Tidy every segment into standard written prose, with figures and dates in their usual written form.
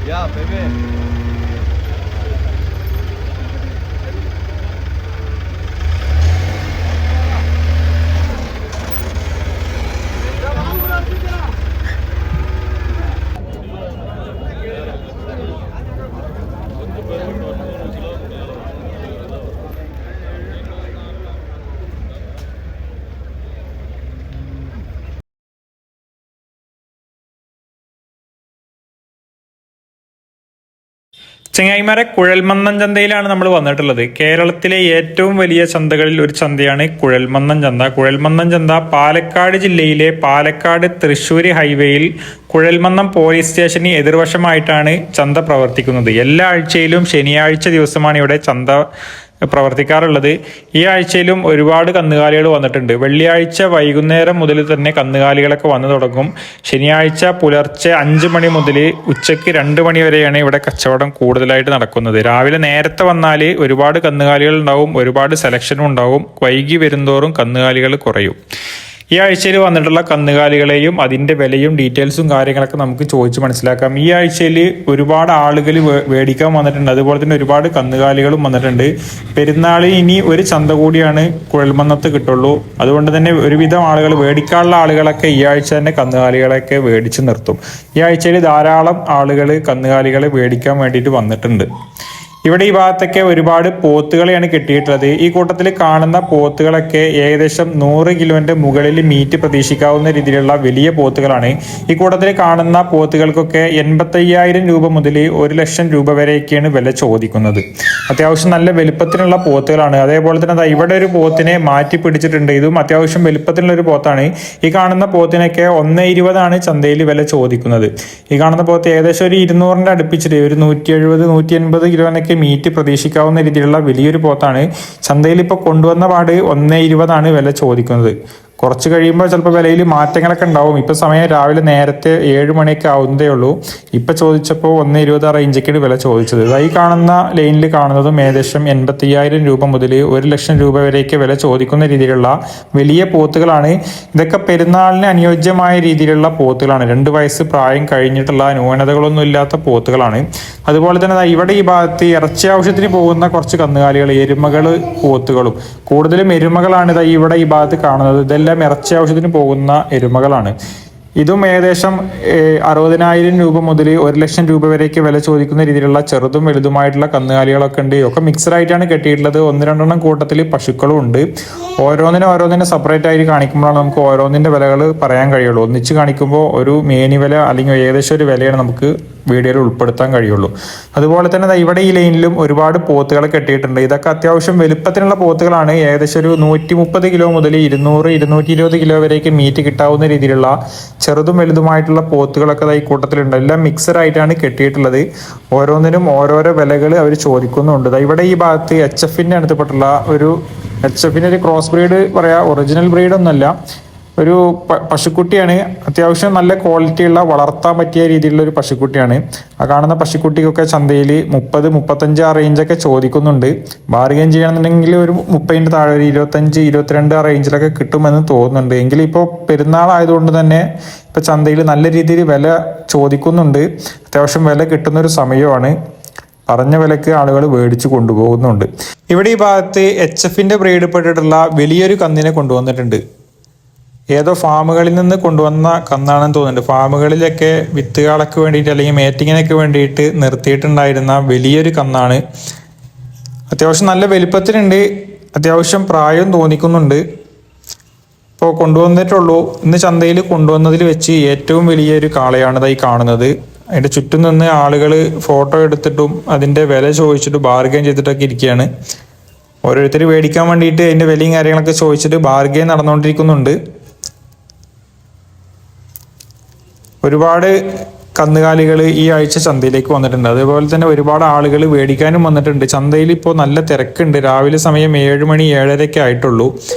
Ya, bebé. ചെങ്ങായിമാരെ, Kuzhalmannam ചന്തയിലാണ് നമ്മൾ വന്നിട്ടുള്ളത്. കേരളത്തിലെ ഏറ്റവും വലിയ ചന്തകളിൽ ഒരു ചന്തയാണ് കുഴൽമന്നം ചന്ത. കുഴൽമന്നം ചന്ത പാലക്കാട് ജില്ലയിലെ പാലക്കാട് തൃശ്ശൂർ ഹൈവേയിൽ കുഴൽമന്നം പോലീസ് സ്റ്റേഷന് എതിർവശമായിട്ടാണ് ചന്ത പ്രവർത്തിക്കുന്നത്. എല്ലാ ആഴ്ചയിലും ശനിയാഴ്ച ദിവസമാണ് ഇവിടെ ചന്ത പ്രവർത്തിക്കാറുള്ളത്. ഈ ആഴ്ചയിലും ഒരുപാട് കന്നുകാലികൾ വന്നിട്ടുണ്ട്. വെള്ളിയാഴ്ച വൈകുന്നേരം മുതൽ തന്നെ കന്നുകാലികളൊക്കെ വന്നു തുടങ്ങും. ശനിയാഴ്ച പുലർച്ചെ 5 മണി മുതൽ ഉച്ചയ്ക്ക് 2 മണി വരെയാണ് ഇവിടെ കച്ചവടം കൂടുതലായിട്ട് നടക്കുന്നത്. രാവിലെ നേരത്തെ വന്നാൽ ഒരുപാട് കന്നുകാലികൾ ഉണ്ടാവും, ഒരുപാട് സെലക്ഷനും ഉണ്ടാവും. വൈകി വരുന്തോറും കന്നുകാലികൾ കുറയും. ഈ ആഴ്ചയിൽ വന്നിട്ടുള്ള കന്നുകാലികളെയും അതിൻ്റെ വിലയും ഡീറ്റെയിൽസും കാര്യങ്ങളൊക്കെ നമുക്ക് ചോദിച്ച് മനസ്സിലാക്കാം. ഈ ആഴ്ചയിൽ ഒരുപാട് ആളുകൾ മേടിക്കാൻ വന്നിട്ടുണ്ട്. അതുപോലെ തന്നെ ഒരുപാട് കന്നുകാലികളും വന്നിട്ടുണ്ട്. പെരുന്നാളിന് ഇനി ഒരു ചന്ത കൂടിയാണ് കുഴൽമന്നത്ത് കിട്ടുള്ളൂ. അതുകൊണ്ട് തന്നെ ഒരുവിധം ആളുകൾ മേടിക്കാനുള്ള ആളുകളൊക്കെ ഈ ആഴ്ച തന്നെ കന്നുകാലികളൊക്കെ മേടിച്ച് നിർത്തും. ഈ ആഴ്ചയിൽ ധാരാളം ആളുകൾ കന്നുകാലികളെ മേടിക്കാൻ വേണ്ടിയിട്ട് വന്നിട്ടുണ്ട്. ഇവിടെ ഈ ഭാഗത്തൊക്കെ ഒരുപാട് പോത്തുകളെയാണ് കെട്ടിയിട്ടുള്ളത്. ഈ കൂട്ടത്തിൽ കാണുന്ന പോത്തുകളൊക്കെ ഏകദേശം 100 കിലോന്റെ മുകളിൽ മീറ്റ് പ്രതീക്ഷിക്കാവുന്ന രീതിയിലുള്ള വലിയ പോത്തുകളാണ്. ഈ കൂട്ടത്തിൽ കാണുന്ന പോത്തുകൾക്കൊക്കെ 85,000 രൂപ മുതൽ 1 ലക്ഷം രൂപ വരെയൊക്കെയാണ് വില ചോദിക്കുന്നത്. അത്യാവശ്യം നല്ല വലുപ്പത്തിനുള്ള പോത്തുകളാണ്. അതേപോലെ തന്നെ ഇവിടെ ഒരു പോത്തിനെ മാറ്റി പിടിച്ചിട്ടുണ്ട്. ഇതും അത്യാവശ്യം വലുപ്പത്തിലുള്ള ഒരു പോത്താണ്. ഈ കാണുന്ന പോത്തിനൊക്കെ 120 ചന്തയിൽ വില ചോദിക്കുന്നത്. ഈ കാണുന്ന പോത്ത് ഏകദേശം ഒരു 200ന്റെ അടുപ്പിച്ചിട്ട് ഒരു 170-180 കിലോനൊക്കെ മീറ്റ് പ്രതീക്ഷിക്കാവുന്ന രീതിയിലുള്ള വലിയൊരു പോത്താണ്. ചന്തയിൽ ഇപ്പോൾ കൊണ്ടുവന്ന പാട് 120 വില ചോദിക്കുന്നത്. കുറച്ച് കഴിയുമ്പോൾ ചിലപ്പോൾ വിലയിൽ മാറ്റങ്ങളൊക്കെ ഉണ്ടാവും. ഇപ്പോൾ സമയം രാവിലെ നേരത്തെ 7 മണിയൊക്കെ ആവുന്നതേ ഉള്ളൂ. ഇപ്പോൾ ചോദിച്ചപ്പോൾ 120 റേഞ്ചൊക്കെയാണ് വില ചോദിച്ചത്. ഈ കാണുന്ന ലൈനിൽ കാണുന്നതും ഏകദേശം 85,000 രൂപ മുതൽ 1 ലക്ഷം രൂപ വരെയൊക്കെ വില ചോദിക്കുന്ന രീതിയിലുള്ള വലിയ പോത്തുകളാണ്. ഇതൊക്കെ പെരുന്നാളിന് അനുയോജ്യമായ രീതിയിലുള്ള പോത്തുകളാണ്. 2 വയസ്സ് പ്രായം കഴിഞ്ഞിട്ടുള്ള ന്യൂനതകളൊന്നും ഇല്ലാത്ത പോത്തുകളാണ്. അതുപോലെ തന്നെ ഇവിടെ ഈ ഭാഗത്ത് ഇറച്ചി ആവശ്യത്തിന് പോകുന്ന കുറച്ച് കന്നുകാലികൾ, എരുമകൾ, പോത്തുകളും, കൂടുതലും എരുമകളാണ് ഇവിടെ ഈ ഭാഗത്ത് കാണുന്നത്. ഇതെല്ലാം ഇറച്ചി ആവശ്യത്തിന് പോകുന്ന എരുമകളാണ്. ഇതും ഏകദേശം 60,000 രൂപ മുതൽ 1 ലക്ഷം രൂപ വരെയൊക്കെ വില ചോദിക്കുന്ന രീതിയിലുള്ള ചെറുതും വലുതുമായിട്ടുള്ള കന്നുകാലികളൊക്കെ ഉണ്ട്. ഒക്കെ മിക്സഡ് ആയിട്ടാണ് കെട്ടിയിട്ടുള്ളത്. 1-2 കൂട്ടത്തിൽ പശുക്കളും ഉണ്ട്. ഓരോന്നിനും സെപ്പറേറ്റ് ആയിട്ട് കാണിക്കുമ്പോഴാണ് നമുക്ക് ഓരോന്നിന്റെ വിലകൾ പറയാൻ കഴിയുള്ളൂ. ഒന്നിച്ച് കാണിക്കുമ്പോൾ ഒരു മേനി വില അല്ലെങ്കിൽ ഏകദേശം ഒരു വിലയാണ് നമുക്ക് വീഡിയോയിൽ ഉൾപ്പെടുത്താൻ കഴിയുള്ളൂ. അതുപോലെ തന്നെ ഇവിടെ ഈ ലൈനിലും ഒരുപാട് പോത്തുകൾ കെട്ടിയിട്ടുണ്ട്. ഇതൊക്കെ അത്യാവശ്യം വലുപ്പത്തിനുള്ള പോത്തുകളാണ്. ഏകദേശം ഒരു 130 കിലോ മുതൽ 200-220 കിലോ വരെയൊക്കെ മീറ്റ് കിട്ടാവുന്ന രീതിയിലുള്ള ചെറുതും വലുതുമായിട്ടുള്ള പോത്തുകളൊക്കെ ഈ കൂട്ടത്തിലുണ്ട്. എല്ലാം മിക്സഡ് ആയിട്ടാണ് കെട്ടിയിട്ടുള്ളത്. ഓരോന്നിനും ഓരോരോ വിലകൾ അവർ ചോദിക്കുന്നുണ്ട്. ഇവിടെ ഈ ഭാഗത്ത് HFന്റെ അടുത്തപ്പെട്ടുള്ള ഒരു HFന്റെ ഒരു ക്രോസ് ബ്രീഡ് പറയാ, ഒറിജിനൽ ബ്രീഡൊന്നുമല്ല, ഒരു പശുക്കുട്ടിയാണ്. അത്യാവശ്യം നല്ല ക്വാളിറ്റിയുള്ള വളർത്താൻ പറ്റിയ രീതിയിലുള്ള ഒരു പശുക്കുട്ടിയാണ്. ആ കാണുന്ന പശുക്കുട്ടിക്കൊക്കെ ചന്തയിൽ 30-35 റേഞ്ചൊക്കെ ചോദിക്കുന്നുണ്ട്. ബാർഗെയിൻ ചെയ്യണമെന്നുണ്ടെങ്കിൽ ഒരു 30ന്റെ താഴെ ഒരു 25-22 റേഞ്ചിലൊക്കെ കിട്ടുമെന്ന് തോന്നുന്നുണ്ട്. എങ്കിലും ഇപ്പോൾ പെരുന്നാളായതുകൊണ്ട് തന്നെ ഇപ്പോൾ ചന്തയിൽ നല്ല രീതിയിൽ വില ചോദിക്കുന്നുണ്ട്. അത്യാവശ്യം വില കിട്ടുന്ന ഒരു സമയമാണ്. പറഞ്ഞ വിലക്ക് ആളുകൾ മേടിച്ച് കൊണ്ടുപോകുന്നുണ്ട്. ഇവിടെ ഈ ഭാഗത്ത് HFന്റെ ബ്രീഡപ്പെട്ടിട്ടുള്ള വലിയൊരു കന്നിനെ കൊണ്ടുവന്നിട്ടുണ്ട്. ഏതോ ഫാമുകളിൽ നിന്ന് കൊണ്ടുവന്ന കന്നാണെന്ന് തോന്നുന്നുണ്ട്. ഫാമുകളിലൊക്കെ വിത്തുകളൊക്കെ വേണ്ടിയിട്ട് അല്ലെങ്കിൽ മേറ്റിങ്ങിനൊക്കെ വേണ്ടിയിട്ട് നിർത്തിയിട്ടുണ്ടായിരുന്ന വലിയൊരു കന്നാണ്. അത്യാവശ്യം നല്ല വലുപ്പത്തിലുണ്ട്. അത്യാവശ്യം പ്രായം തോന്നിക്കുന്നുണ്ട്. ഇപ്പോൾ കൊണ്ടുവന്നിട്ടുള്ളൂ. ഇന്ന് ചന്തയിൽ കൊണ്ടുവന്നതിൽ വെച്ച് ഏറ്റവും വലിയൊരു കാളയാണ് ഈ കാണുന്നത്. അതിൻ്റെ ചുറ്റും നിന്ന് ആളുകൾ ഫോട്ടോ എടുത്തിട്ടും അതിൻ്റെ വില ചോദിച്ചിട്ട് ബാർഗെയിൻ ചെയ്തിട്ടൊക്കെ ഇരിക്കുകയാണ്. ഓരോരുത്തർ മേടിക്കാൻ വേണ്ടിയിട്ട് അതിൻ്റെ വിലയും കാര്യങ്ങളൊക്കെ ചോദിച്ചിട്ട് ബാർഗെയിൻ നടന്നുകൊണ്ടിരിക്കുന്നുണ്ട്. ഒരുപാട് കന്നുകാലികൾ ഈ ആഴ്ച ചന്തയിലേക്ക് വന്നിട്ടുണ്ട്. അതുപോലെ തന്നെ ഒരുപാട് ആളുകൾ മേടിക്കാനും വന്നിട്ടുണ്ട്. ചന്തയിൽ ഇപ്പോൾ നല്ല തിരക്കുണ്ട്. രാവിലെ സമയം 7 മണി 7:30 ആയിട്ടുള്ളൂ.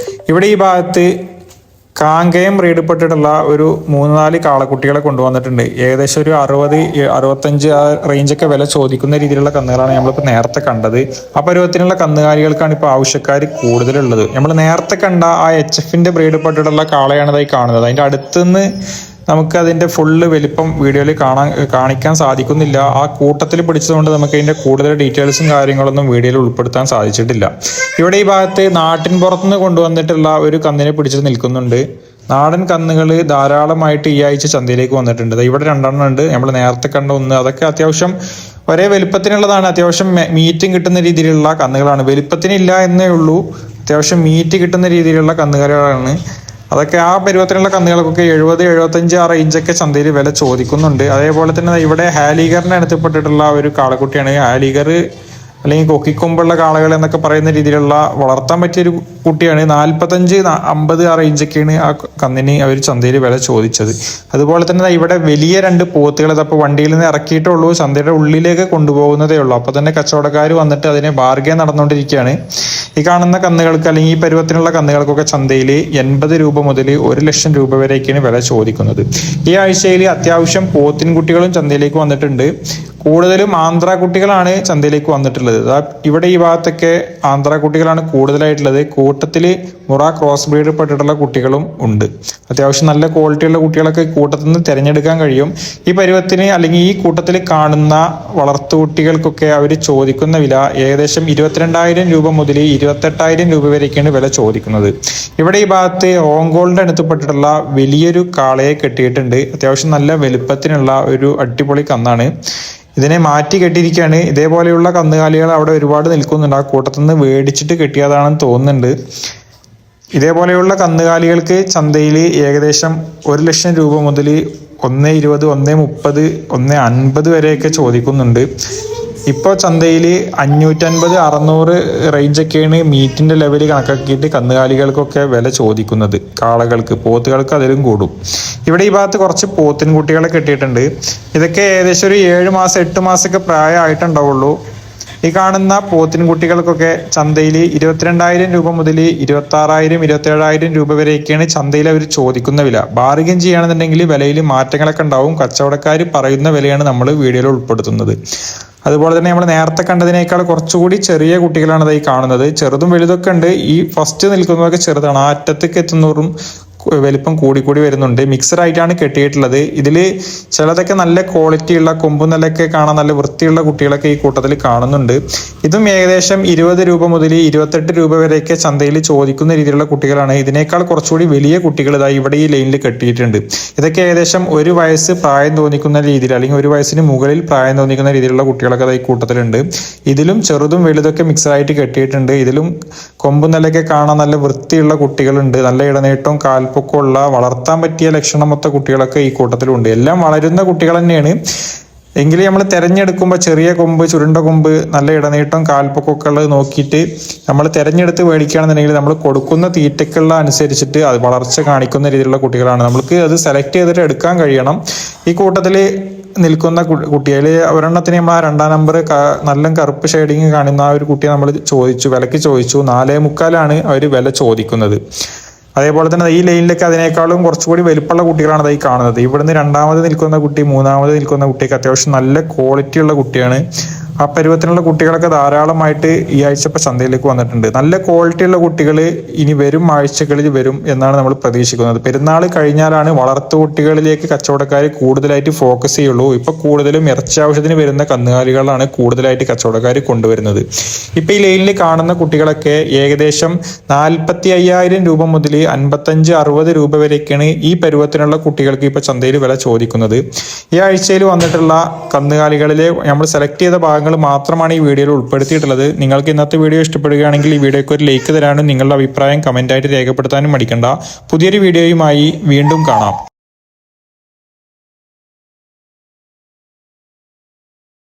ഇവിടെ ഈ ഭാഗത്ത് കാങ്കയം ബ്രീഡപ്പെട്ടിട്ടുള്ള ഒരു 3-4 കാളക്കുട്ടികളെ കൊണ്ടുവന്നിട്ടുണ്ട്. ഏകദേശം ഒരു 60-65 ആ റേഞ്ചൊക്കെ വില ചോദിക്കുന്ന രീതിയിലുള്ള കന്നുകളാണ് നമ്മളിപ്പോൾ നേരത്തെ കണ്ടത്. ആ പരുവത്തിനുള്ള കന്നുകാലികൾക്കാണ് ഇപ്പോൾ ആവശ്യക്കാർ കൂടുതലുള്ളത്. നമ്മൾ നേരത്തെ കണ്ട ആ HF ബ്രീഡപ്പെട്ടിട്ടുള്ള കാളയാണ് ഇതായി കാണുന്നത്. അതിൻ്റെ അടുത്തുനിന്ന് നമുക്ക് അതിൻ്റെ ഫുള്ള് വലിപ്പം വീഡിയോയിൽ കാണിക്കാൻ സാധിക്കുന്നില്ല. ആ കൂട്ടത്തിൽ പിടിച്ചതുകൊണ്ട് നമുക്ക് അതിൻ്റെ കൂടുതൽ ഡീറ്റെയിൽസും കാര്യങ്ങളൊന്നും വീഡിയോയിൽ ഉൾപ്പെടുത്താൻ സാധിച്ചിട്ടില്ല. ഇവിടെ ഈ ഭാഗത്ത് നാട്ടിൻ പുറത്തുനിന്ന് കൊണ്ടുവന്നിട്ടുള്ള ഒരു കന്നിനെ പിടിച്ചിട്ട് നിൽക്കുന്നുണ്ട്. നാടൻ കന്നുകൾ ധാരാളമായിട്ട് ഈ ആഴ്ച ചന്തയിലേക്ക് വന്നിട്ടുണ്ട്. ഇവിടെ 2 ഉണ്ട്. നമ്മൾ നേരത്തെ കണ്ട ഒന്ന്, അതൊക്കെ അത്യാവശ്യം ഒരേ വലിപ്പത്തിനുള്ളതാണ്. അത്യാവശ്യം മീറ്റും കിട്ടുന്ന രീതിയിലുള്ള കന്നുകളാണ്. വലിപ്പത്തിനില്ല എന്നേ ഉള്ളൂ, അത്യാവശ്യം മീറ്റ് കിട്ടുന്ന രീതിയിലുള്ള കന്നുകാലികളാണ്. അതൊക്കെ ആ പരുവത്തിലുള്ള കന്നുകൾക്കൊക്കെ 70-75 ആ റേഞ്ചൊക്കെ ചന്തയിൽ വില ചോദിക്കുന്നുണ്ട്. അതേപോലെ തന്നെ ഇവിടെ ഹാലിഗറിന് അടുത്തപ്പെട്ടിട്ടുള്ള ഒരു കാളക്കുട്ടിയാണ്. ഹാലിഗർ അല്ലെങ്കിൽ കൊക്കിക്കൊമ്പുള്ള കാളകൾ എന്നൊക്കെ പറയുന്ന രീതിയിലുള്ള വളർത്താൻ പറ്റിയൊരു കുട്ടിയാണ്. 45-50 ആ റേഞ്ചൊക്കെയാണ് ആ കന്നിന് അവർ ചന്തയിൽ വില ചോദിച്ചത്. അതുപോലെ തന്നെ ഇവിടെ വലിയ 2 പോത്തുകൾ ഇതപ്പോൾ വണ്ടിയിൽ നിന്ന് ഇറക്കിയിട്ടുള്ളൂ, ചന്തയുടെ ഉള്ളിലേക്ക് കൊണ്ടുപോകുന്നതേ ഉള്ളൂ. അപ്പോൾ തന്നെ കച്ചവടക്കാർ വന്നിട്ട് അതിനെ ബാർഗെയിൻ നടന്നുകൊണ്ടിരിക്കുകയാണ്. ഈ കാണുന്ന കന്നുകൾക്ക് അല്ലെങ്കിൽ ഈ പരുവത്തിനുള്ള കന്നുകൾക്കൊക്കെ ചന്തയിൽ 80 രൂപ മുതൽ 1 ലക്ഷം രൂപ വരെയൊക്കെയാണ് വില ചോദിക്കുന്നത്. ഈ ആഴ്ചയിൽ അത്യാവശ്യം പോത്തിൻകുട്ടികളും ചന്തയിലേക്ക് വന്നിട്ടുണ്ട്. കൂടുതലും ആന്ധ്ര കുട്ടികളാണ് ചന്തയിലേക്ക് വന്നിട്ടുള്ളത്. ഇവിടെ ഈ ഭാഗത്തൊക്കെ ആന്ധ്ര കുട്ടികളാണ് കൂടുതലായിട്ടുള്ളത്. കൂട്ടത്തിൽ മുറ ക്രോസ് ബ്രീഡ് പെട്ടിട്ടുള്ള കുട്ടികളും ഉണ്ട്. അത്യാവശ്യം നല്ല ക്വാളിറ്റിയുള്ള കുട്ടികളൊക്കെ കൂട്ടത്തിൽ നിന്ന് തിരഞ്ഞെടുക്കാൻ കഴിയും. ഈ പരുവത്തിന് അല്ലെങ്കിൽ ഈ കൂട്ടത്തിൽ കാണുന്ന വളർത്തുകുട്ടികൾക്കൊക്കെ അവർ ചോദിക്കുന്ന വില ഏകദേശം 22,000 രൂപ മുതൽ 28,000 രൂപ വരെയൊക്കെയാണ് വില ചോദിക്കുന്നത്. ഇവിടെ ഈ ഭാഗത്ത് ഓങ്കോളിന്റെ അടുത്തപ്പെട്ടിട്ടുള്ള വലിയൊരു കാളയെ കെട്ടിയിട്ടുണ്ട്. അത്യാവശ്യം നല്ല വലുപ്പത്തിനുള്ള ഒരു അടിപൊളി കന്നാണ്. ഇതിനെ മാറ്റി കെട്ടിയിരിക്കുകയാണ്. ഇതേപോലെയുള്ള കന്നുകാലികൾ അവിടെ ഒരുപാട് നിൽക്കുന്നുണ്ട്. ആ കൂട്ടത്തിൽ നിന്ന് മേടിച്ചിട്ട് കെട്ടിയതാണെന്ന് തോന്നുന്നുണ്ട്. ഇതേപോലെയുള്ള കന്നുകാലികൾക്ക് ചന്തയിൽ ഏകദേശം 1 ലക്ഷം രൂപ മുതൽ 1,20, 1,30, 1,50 വരെയൊക്കെ ചോദിക്കുന്നുണ്ട്. ഇപ്പോൾ ചന്തയിൽ 550-600 റേഞ്ചൊക്കെയാണ് മീറ്റിന്റെ ലെവൽ കണക്കാക്കിയിട്ട് കന്നുകാലികൾക്കൊക്കെ വില ചോദിക്കുന്നത്. കാളകൾക്ക്, പോത്തുകൾക്ക് അതിലും കൂടും. ഇവിടെ ഈ ഭാഗത്ത് കുറച്ച് പോത്തിൻകുട്ടികളെ കെട്ടിയിട്ടുണ്ട്. ഇതൊക്കെ ഏകദേശം ഒരു 7 മാസം 8 മാസമൊക്കെ പ്രായമായിട്ടുണ്ടാവുള്ളൂ. ഈ കാണുന്ന പോത്തിൻകുട്ടികൾക്കൊക്കെ ചന്തയിൽ 22,000 രൂപ മുതൽ 26,000, 27,000 രൂപ വരെയൊക്കെയാണ് ചന്തയിൽ അവർ ചോദിക്കുന്ന വില. ബാർഗെയിൻ ചെയ്യുകയാണെന്നുണ്ടെങ്കിൽ വിലയിൽ മാറ്റങ്ങളൊക്കെ ഉണ്ടാവും. കച്ചവടക്കാർ പറയുന്ന വിലയാണ് നമ്മൾ വീഡിയോയിൽ ഉൾപ്പെടുത്തുന്നത്. അതുപോലെ തന്നെ നമ്മൾ നേരത്തെ കണ്ടതിനേക്കാൾ കുറച്ചുകൂടി ചെറിയ കുട്ടികളാണ് ഇതായി കാണുന്നത്. ചെറുതും വലുതൊക്കെ ഉണ്ട്. ഈ ഫസ്റ്റ് നിൽക്കുന്നതൊക്കെ ചെറുതാണ്. ആ അറ്റത്തേക്ക് എത്തുന്നവരും വലിപ്പം കൂടി വരുന്നുണ്ട്. മിക്സഡ് ആയിട്ടാണ് കെട്ടിയിട്ടുള്ളത്. ഇതിൽ ചിലതൊക്കെ നല്ല ക്വാളിറ്റി ഉള്ള കൊമ്പും നെല്ലൊക്കെ കാണാൻ നല്ല വൃത്തിയുള്ള കുട്ടികളൊക്കെ ഈ കൂട്ടത്തിൽ കാണുന്നുണ്ട്. ഇതും ഏകദേശം 20 രൂപ മുതൽ 28 രൂപ വരെയൊക്കെ ചന്തയിൽ ചോദിക്കുന്ന രീതിയിലുള്ള കുട്ടികളാണ്. ഇതിനേക്കാൾ കുറച്ചുകൂടി വലിയ കുട്ടികൾ ഇതായി ഇവിടെ ഈ ലൈനിൽ കെട്ടിയിട്ടുണ്ട്. ഇതൊക്കെ ഏകദേശം 1 വയസ്സ് പ്രായം തോന്നിക്കുന്ന രീതിയിൽ അല്ലെങ്കിൽ 1 വയസ്സിന് മുകളിൽ പ്രായം തോന്നിക്കുന്ന രീതിയിലുള്ള കുട്ടികളൊക്കെ ഈ കൂട്ടത്തിലുണ്ട്. ഇതിലും ചെറുതും വലുതൊക്കെ മിക്സഡ് ആയിട്ട് കെട്ടിയിട്ടുണ്ട്. ഇതിലും കൊമ്പും നെല്ലൊക്കെ കാണാൻ നല്ല വൃത്തിയുള്ള കുട്ടികളുണ്ട്. നല്ല ഇടനീട്ടവും കാൽപ്പൊക്കമുള്ള വളർത്താൻ പറ്റിയ ലക്ഷണമൊത്ത കുട്ടികളൊക്കെ ഈ കൂട്ടത്തിലുണ്ട്. എല്ലാം വളരുന്ന കുട്ടികൾ തന്നെയാണ്. എങ്കിലും നമ്മൾ തിരഞ്ഞെടുക്കുമ്പോൾ ചെറിയ കൊമ്പ്, ചുരുണ്ട കൊമ്പ്, നല്ല ഇടനീട്ടം, കാൽപ്പൊക്കമൊക്കെ ഉള്ളത് നോക്കിയിട്ട് നമ്മൾ തിരഞ്ഞെടുത്ത് മേടിക്കുകയാണെന്നുണ്ടെങ്കിൽ നമ്മൾ കൊടുക്കുന്ന തീറ്റക്കുള്ള അനുസരിച്ചിട്ട് അത് വളർച്ച കാണിക്കുന്ന രീതിയിലുള്ള കുട്ടികളാണ്. നമ്മൾക്ക് അത് സെലക്ട് ചെയ്തിട്ട് എടുക്കാൻ കഴിയണം. ഈ കൂട്ടത്തിൽ നിൽക്കുന്ന കുട്ടിയിൽ ഒരെണ്ണത്തിന് നമ്മൾ ആ 2ാം നമ്പർ നല്ല കറുപ്പ് ഷെയ്ഡിങ് കാണുന്ന ആ ഒരു കുട്ടിയെ നമ്മൾ വിലക്ക് ചോദിച്ചു. 4.25 അവർ വില ചോദിക്കുന്നത്. അതേപോലെ തന്നെ ഈ ലൈനിലൊക്കെ അതിനേക്കാളും കുറച്ചുകൂടി വലിപ്പമുള്ള കുട്ടികളാണ് ഇതായി കാണുന്നത്. ഇവിടുന്ന് 2ാമത് നിൽക്കുന്ന കുട്ടി, 3ാമത് നിൽക്കുന്ന കുട്ടിയൊക്കെ അത്യാവശ്യം നല്ല ക്വാളിറ്റി ഉള്ള കുട്ടിയാണ്. ആ പരുവത്തിനുള്ള കുട്ടികളൊക്കെ ധാരാളമായിട്ട് ഈ ആഴ്ച ഇപ്പോൾ ചന്തയിലേക്ക് വന്നിട്ടുണ്ട്. നല്ല ക്വാളിറ്റിയുള്ള കുട്ടികൾ ഇനി വരും ആഴ്ചകളിൽ വരും എന്നാണ് നമ്മൾ പ്രതീക്ഷിക്കുന്നത്. പെരുന്നാൾ കഴിഞ്ഞാലാണ് വളർത്തുകുട്ടികളിലേക്ക് കച്ചവടക്കാർ കൂടുതലായിട്ട് ഫോക്കസ് ചെയ്യുള്ളൂ. ഇപ്പൊ കൂടുതലും ഇറച്ചി ആവശ്യത്തിന് വരുന്ന കന്നുകാലികളാണ് കൂടുതലായിട്ട് കച്ചവടക്കാർ കൊണ്ടുവരുന്നത്. ഇപ്പൊ ഈ ലൈനിൽ കാണുന്ന കുട്ടികളൊക്കെ ഏകദേശം 45,000 രൂപ മുതൽ 55-60 രൂപ വരെയൊക്കെയാണ് ഈ പരുവത്തിനുള്ള കുട്ടികൾക്ക് ഇപ്പൊ ചന്തയിൽ വില ചോദിക്കുന്നത്. ഈ ആഴ്ചയിൽ വന്നിട്ടുള്ള കന്നുകാലികളിലെ നമ്മൾ സെലക്ട് ചെയ്ത ഭാഗങ്ങൾ മാത്രമാണ് ഈ വീഡിയോയിൽ ഉൾപ്പെടുത്തിയിട്ടുള്ളത്. നിങ്ങൾക്ക് ഇന്നത്തെ വീഡിയോ ഇഷ്ടപ്പെടുകയാണെങ്കിൽ ഈ വീഡിയോയ്ക്ക് ഒരു ലൈക്ക് തരാനും നിങ്ങളുടെ അഭിപ്രായം കമന്റായിട്ട് രേഖപ്പെടുത്താനും മടിക്കണ്ട. പുതിയൊരു വീഡിയോയുമായി വീണ്ടും കാണാം.